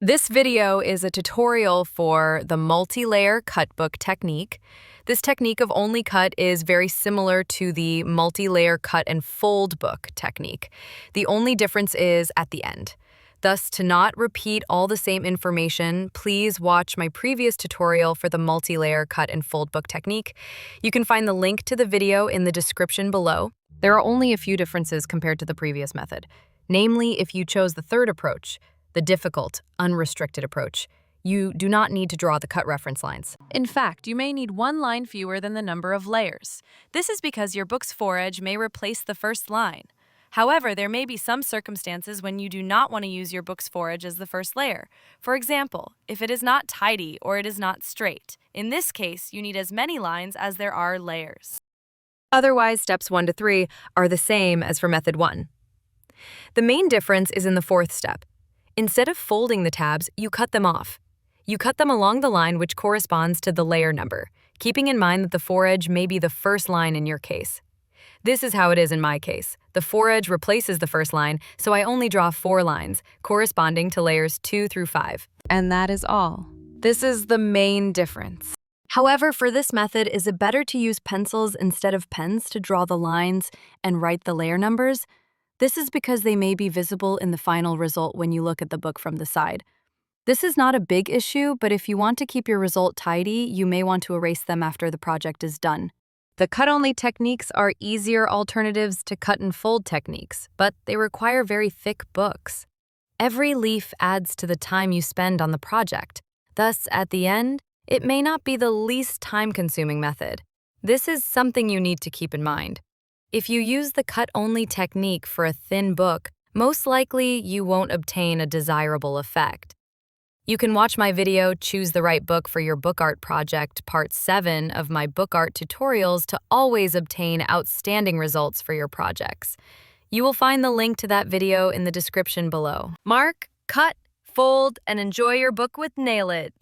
This video is a tutorial for the multi-layer cut book technique. This technique of only cut is very similar to the multi-layer cut and fold book technique. The only difference is at the end. Thus, to not repeat all the same information, please watch my previous tutorial for the multi-layer cut and fold book technique. You can find the link to the video in the description below. There are only a few differences compared to the previous method. Namely, if you chose the third approach, the difficult, unrestricted approach, you do not need to draw the cut reference lines. In fact, you may need one line fewer than the number of layers. This is because your book's foredge may replace the first line. However, there may be some circumstances when you do not want to use your book's foredge as the first layer. For example, if it is not tidy or it is not straight. In this case, you need as many lines as there are layers. Otherwise, steps 1 to 3 are the same as for method 1. The main difference is in the fourth step. Instead of folding the tabs, you cut them off. You cut them along the line which corresponds to the layer number, keeping in mind that the foredge may be the first line in your case. This is how it is in my case. The foredge replaces the first line, so I only draw 4 lines, corresponding to layers 2 through 5. And that is all. This is the main difference. However, for this method, is it better to use pencils instead of pens to draw the lines and write the layer numbers? This is because they may be visible in the final result when you look at the book from the side. This is not a big issue, but if you want to keep your result tidy, you may want to erase them after the project is done. The cut-only techniques are easier alternatives to cut and fold techniques, but they require very thick books. Every leaf adds to the time you spend on the project. Thus, at the end, it may not be the least time-consuming method. This is something you need to keep in mind. If you use the cut-only technique for a thin book, most likely you won't obtain a desirable effect. You can watch my video, Choose the Right Book for Your Book Art Project, Part 7 of my book art tutorials to always obtain outstanding results for your projects. You will find the link to that video in the description below. Mark, cut, fold, and enjoy your book with NailYt.